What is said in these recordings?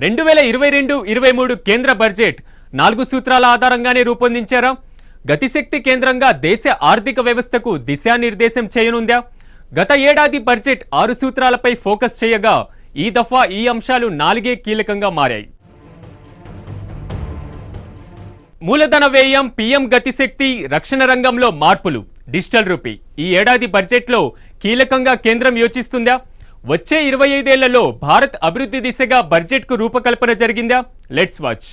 2022-23 కేంద్ర బడ్జెట్ 4 సూత్రాల ఆధారంగానే రూపొందించారా? గతిశక్తి కేంద్రంగా దేశ ఆర్థిక వ్యవస్థకు దిశానిర్దేశం చేయనుందా? గత ఏడాది బడ్జెట్ 6 సూత్రాలపై ఫోకస్ చేయగా ఈ దఫా ఈ అంశాలు 4 కీలకంగా మారాయి. మూలధన వ్యయం, పీఎం గతిశక్తి, రక్షణ రంగంలో మార్పులు, డిజిటల్ రూపీ. ఈ ఏడాది బడ్జెట్లో కీలకంగా కేంద్రం యోచిస్తుందా? వచ్చే 25 ఏళ్లలో భారత్ అభివృద్ధి దిశగా బడ్జెట్కు రూపకల్పన జరిగిందా? Let's watch.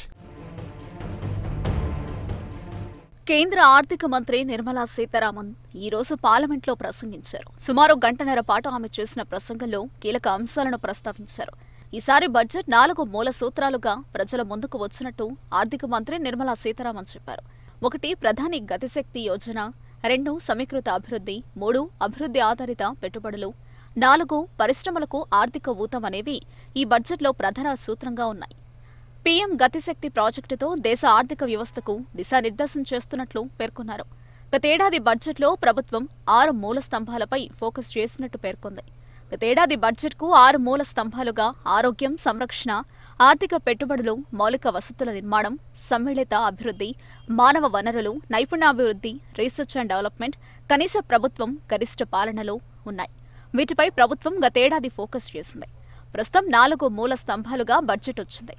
కేంద్ర ఆర్థిక మంత్రి నిర్మలా సీతారామన్ ఈ రోజు పార్లమెంట్లో ప్రసంగించారు. సుమారు గంటన్నర పాటు ఆమె చేసిన ప్రసంగంలో కీలక అంశాలను ప్రస్తావించారు. ఈసారి బడ్జెట్ 4 మూల సూత్రాలుగా ప్రజల ముందుకు వచ్చినట్టు ఆర్థిక మంత్రి నిర్మలా సీతారామన్ చెప్పారు. 1 ప్రధాని గతిశక్తి యోజన, 2 సమీకృత అభివృద్ధి, 3 అభివృద్ధి ఆధారిత పెట్టుబడులు, 4 పరిశ్రమలకు ఆర్థిక ఊతం అనేవి ఈ బడ్జెట్లో ప్రధాన సూత్రంగా ఉన్నాయి. పీఎం గతిశక్తి ప్రాజెక్టుతో దేశ ఆర్థిక వ్యవస్థకు దిశానిర్దేశం చేస్తున్నట్లు పేర్కొన్నారు. గతేడాది బడ్జెట్లో ప్రభుత్వం 6 మూల స్తంభాలపై ఫోకస్ చేసినట్టు పేర్కొంది. గతేడాది బడ్జెట్కు 6 మూల స్తంభాలుగా ఆరోగ్యం, సంరక్షణ, ఆర్థిక పెట్టుబడులు, మౌలిక వసతుల నిర్మాణం, సమ్మిళిత అభివృద్ధి, మానవ వనరులు, నైపుణ్యాభివృద్ధి, రీసెర్చ్ అండ్ డెవలప్మెంట్, కనీస ప్రభుత్వం, గరిష్ట పాలనలు ఉన్నాయి. వీటిపై ప్రభుత్వం గతేడాది ఫోకస్ చేసింది. ప్రస్తుతం 4 మూల స్తంభాలుగా బడ్జెట్ వచ్చింది.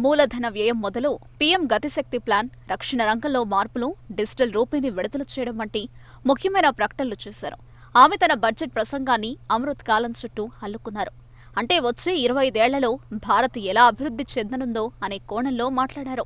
మూలధన వ్యయం మొదలు పీఎం గతిశక్తి ప్లాన్, రక్షణ రంగంలో మార్పులు, డిజిటల్ రూపీని విడుదల చేయడం వంటి ముఖ్యమైన ప్రకటనలు చేశారు. ఆమె తన బడ్జెట్ ప్రసంగాన్ని అమృత్ కాలం చుట్టూ అల్లుకున్నారు. అంటే వచ్చే 25 ఏళ్లలో భారత్ ఎలా అభివృద్ధి చెందనుందో అనే కోణంలో మాట్లాడారు.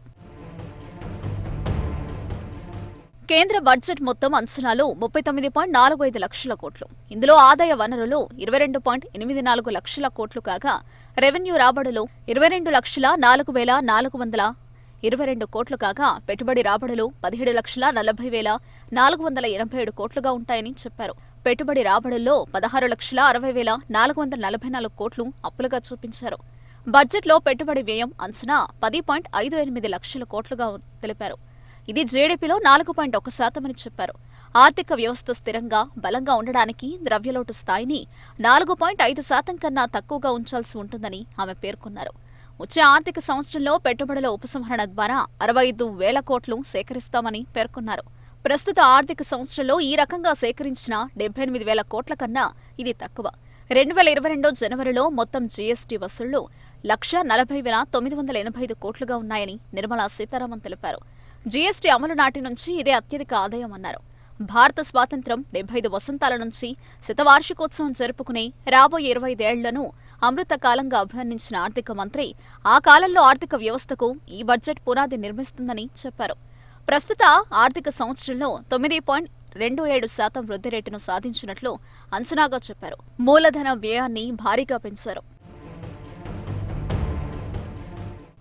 కేంద్ర బడ్జెట్ మొత్తం అంచనాలు 39.45 లక్షల కోట్లు. ఇందులో ఆదాయ వనరులు 22.84 లక్షల కోట్లు కాగా, రెవెన్యూ రాబడులు 22,04,422 కోట్లు కాగా, పెట్టుబడి రాబడులు 17,40,487 కోట్లుగా ఉంటాయని చెప్పారు. పెట్టుబడి రాబడుల్లో 16,60,444 కోట్లు అప్పులుగా చూపించారు. బడ్జెట్లో పెట్టుబడి వ్యయం అంచనా 10.58 లక్షల కోట్లుగా తెలిపారు. ఇది జీడీపీలో 4.1% అని చెప్పారు. ఆర్థిక వ్యవస్థ స్థిరంగా, బలంగా ఉండడానికి ద్రవ్యలోటు స్థాయిని 4.5% కన్నా తక్కువగా ఉంచాల్సి ఉంటుందని ఆమె పేర్కొన్నారు. వచ్చే ఆర్థిక సంవత్సరంలో పెట్టుబడుల ఉపసంహరణ ద్వారా 65,000 కోట్లు సేకరిస్తామని పేర్కొన్నారు. ప్రస్తుత ఆర్థిక సంవత్సరంలో ఈ రకంగా సేకరించిన 78,000 కోట్ల కన్నా ఇది తక్కువ. 2022 జనవరిలో మొత్తం జీఎస్టీ వసూళ్లు 1,40,985 కోట్లుగా ఉన్నాయని నిర్మలా సీతారామన్ తెలిపారు. జీఎస్టీ అమలు నాటి నుంచి ఇదే అత్యధిక ఆదాయం అన్నారు. భారత స్వాతంత్ర్యం 75 వసంతాల నుంచి శతవార్షికోత్సవం జరుపుకునే రాబోయే 25 ఏళ్లను అమృత కాలంగా అభివర్ణించిన ఆర్థిక మంత్రి ఆ కాలంలో ఆర్థిక వ్యవస్థకు ఈ బడ్జెట్ పునాది నిర్మిస్తుందని చెప్పారు. ప్రస్తుత ఆర్థిక సంవత్సరంలో 9.27% వృద్ధి రేటును సాధించినట్లు అంచనాగా చెప్పారు. మూలధన వ్యయాన్ని భారీగా పెంచారు.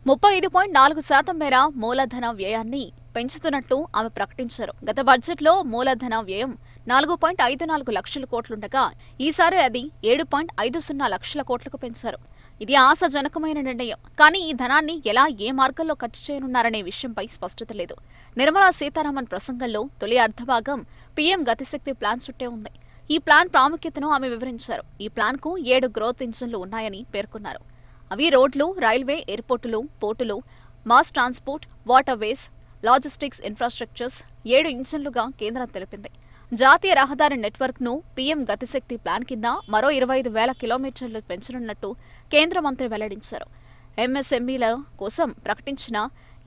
35.4% మేర మూలధన వ్యయాన్ని పెంచుతున్నట్లు ఆమె ప్రకటించారు. గత బడ్జెట్లో మూలధన వ్యయం 4.54 లక్షల కోట్లుండగా ఈసారి అది 7.50 లక్షల కోట్లకు పెంచారు. ఇది ఆశాజనకమైన నిర్ణయం. కానీ ఈ ధనాన్ని ఎలా, ఏ మార్గంలో ఖర్చు చేయనున్నారనే విషయంపై స్పష్టత లేదు. నిర్మలా సీతారామన్ ప్రసంగంలో తొలి అర్ధభాగం పీఎం గతిశక్తి ప్లాన్ చుట్టే ఉంది. ఈ ప్లాన్ ప్రాముఖ్యతను ఆమె వివరించారు. ఈ ప్లాన్కు 7 గ్రోత్ ఇంజన్లు ఉన్నాయని పేర్కొన్నారు. అవి రోడ్లు, రైల్వే, ఎయిర్పోర్టులు, పోర్టులు, mass transport, waterways, logistics infrastructures 7 ఇంజన్లుగా కేంద్రం తెలిపింది. జాతీయ రహదారి నెట్వర్క్ను పీఎం గతిశక్తి ప్లాన్ కింద మరో 25,000 కిలోమీటర్లు పెంచనున్నట్టు కేంద్ర మంత్రి వెల్లడించారు. ఎంఎస్ఎంఈల కోసం ప్రకటించిన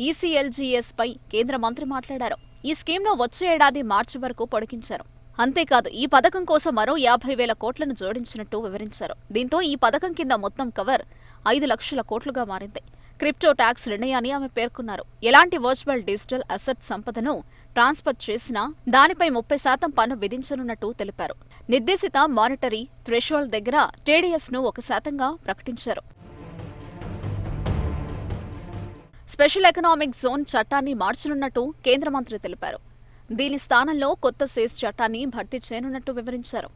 ఈసీఎల్జీఎస్ పై కేంద్ర మంత్రి మాట్లాడారు. ఈ స్కీమ్ను వచ్చే ఏడాది మార్చి వరకు పొడిగించారు. అంతేకాదు ఈ పథకం కోసం మరో 50,000 కోట్లను జోడించినట్టు వివరించారు. దీంతో ఈ పథకం కింద మొత్తం కవర్ 5 లక్షల కోట్లుగా మారింది. క్రిప్టో ట్యాక్స్ నిర్ణయాన్ని ఆమె పేర్కొన్నారు. ఎలాంటి వర్చువల్ డిజిటల్ అసెట్ సంపదను ట్రాన్స్ఫర్ చేసినా దానిపై 30% పన్ను విధించనున్నట్టు తెలిపారు. నిర్దేశిత మానిటరీ థ్రెషోల్డ్ దగ్గర టీడీఎస్ను 1%గా ప్రకటించారు. స్పెషల్ ఎకనామిక్ జోన్ చట్టాన్ని మార్చనున్నట్టు కేంద్ర మంత్రి తెలిపారు. దీని స్థానంలో కొత్త సెస్ చట్టాన్ని భర్తీ చేయనున్నట్టు వివరించారు.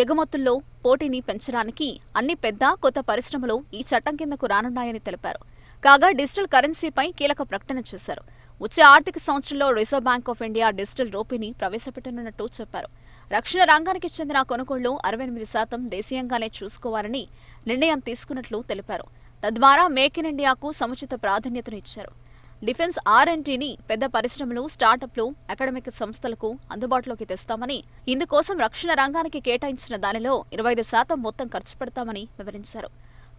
ఎగుమతుల్లో పోటీని పెంచడానికి అన్ని పెద్ద, కొత్త పరిశ్రమలు ఈ చట్టం కిందకు రానున్నాయని తెలిపారు. కాగా డిజిటల్ కరెన్సీపై కీలక ప్రకటన చేశారు. వచ్చే ఆర్థిక సంవత్సరంలో reserve bank of India digital రూపీని ప్రవేశపెట్టనున్నట్టు చెప్పారు. రక్షణ రంగానికి చెందిన కొనుగోళ్లు 68% దేశీయంగానే చూసుకోవాలని నిర్ణయం తీసుకున్నట్లు తెలిపారు. తద్వారా మేక్ ఇన్ ఇండియాకు సముచిత ప్రాధాన్యతను ఇచ్చారు. డిఫెన్స్ R&Dని పెద్ద పరిశ్రమలు, స్టార్టప్లు, అకాడమిక్ సంస్థలకు అందుబాటులోకి తెస్తామని, ఇందుకోసం రక్షణ రంగానికి కేటాయించిన దానిలో 25% మొత్తం ఖర్చు పెడతామని వివరించారు.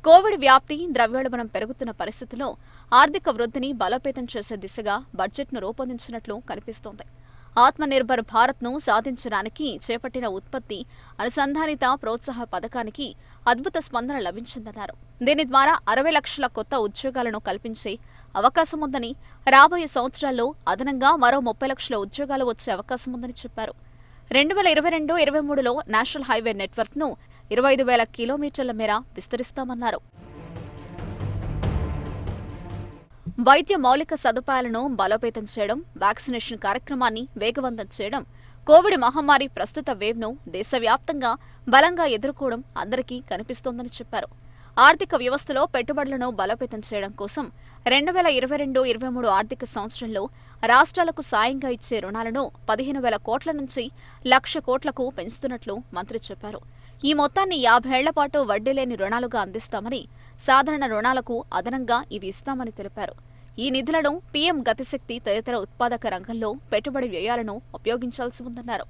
కోవిడ్ వ్యాప్తి, ద్రవ్యోల్బణం పెరుగుతున్న పరిస్థితుల్లో ఆర్థిక వృద్ధిని బలోపేతం చేసే దిశగా బడ్జెట్ను రూపొందించినట్లు కనిపిస్తోంది. ఆత్మనిర్భర్ భారత్ను సాధించడానికి చేపట్టిన ఉత్పత్తి అనుసంధానిత ప్రోత్సాహ పథకానికి అద్భుత స్పందన లభించిందన్నారు. దీని ద్వారా 60 లక్షల కొత్త ఉద్యోగాలను కల్పించే అవకాశముందని, రాబోయే సంవత్సరాల్లో అదనంగా మరో 30 లక్షల ఉద్యోగాలు వచ్చే అవకాశముందని చెప్పారు. 2022-23లో నేషనల్ హైవే నెట్వర్క్ను 25,000 కిలోమీటర్ల మేర విస్తరిస్తామన్నారు. వైద్య మౌలిక సదుపాయాలను బలోపేతం చేయడం, వ్యాక్సినేషన్ కార్యక్రమాన్ని వేగవంతం చేయడం, కోవిడ్ మహమ్మారి ప్రస్తుత వేవ్ను దేశవ్యాప్తంగా బలంగా ఎదుర్కోవడం అందరికీ కనిపిస్తోందని చెప్పారు. ఆర్థిక వ్యవస్థలో పెట్టుబడులను బలోపేతం చేయడం కోసం 2022-23 ఆర్థిక సంవత్సరంలో రాష్ట్రాలకు సాయంగా ఇచ్చే రుణాలను 15,000 కోట్ల నుంచి 1,00,000 కోట్లకు పెంచుతున్నట్లు మంత్రి చెప్పారు. ఈ మొత్తాన్ని 50 ఏళ్ల పాటు వడ్డీ లేని రుణాలుగా అందిస్తామని, సాధారణ రుణాలకు అదనంగా ఇవి ఇస్తామని తెలిపారు. ఈ నిధులను పీఎం గతిశక్తి తదితర ఉత్పాదక రంగంలో పెట్టుబడి వ్యయాలను ఉపయోగించాల్సి ఉందన్నారు.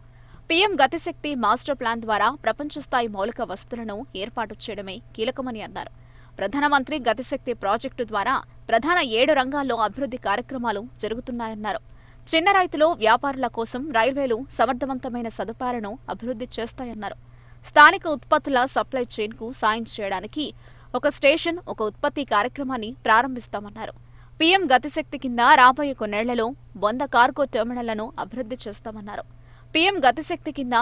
పీఎం గతిశక్తి మాస్టర్ ప్లాన్ ద్వారా ప్రపంచ స్థాయి మౌలిక వసతులను ఏర్పాటు చేయడమే కీలకమని అన్నారు. ప్రధానమంత్రి గతిశక్తి ప్రాజెక్టు ద్వారా ప్రధాన 7 రంగాల్లో అభివృద్ధి కార్యక్రమాలు జరుగుతున్నాయన్నారు. చిన్న రైతులు, వ్యాపారుల కోసం రైల్వేలు సమర్థవంతమైన సదుపాయాలను అభివృద్ధి చేస్తాయన్నారు. స్థానిక ఉత్పత్తుల సప్లై చైన్కు సాయం చేయడానికి ఒక స్టేషన్, ఒక ఉత్పత్తి కార్యక్రమాన్ని ప్రారంభిస్తామన్నారు. పీఎం గతిశక్తి కింద రాబోయే కొన్నేళ్లలో 100 కార్గో టెర్మినళ్లను అభివృద్ధి చేస్తామన్నారు. పీఎం గతిశక్తి కింద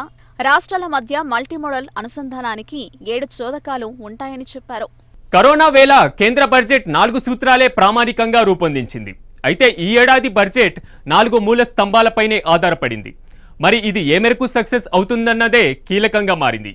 రాష్ట్రాల మధ్య మల్టీమోడల్ అనుసంధానానికి 7 చోదకాలు ఉంటాయని చెప్పారు. కరోనా వేళ కేంద్ర బడ్జెట్ 4 సూత్రాలే ప్రామాణికంగా రూపొందించింది. అయితే ఈ ఏడాది బడ్జెట్ 4 మూల స్తంభాలపైనే ఆధారపడింది. మరి ఇది ఏ మేరకు సక్సెస్ అవుతుందన్నదే కీలకంగా మారింది.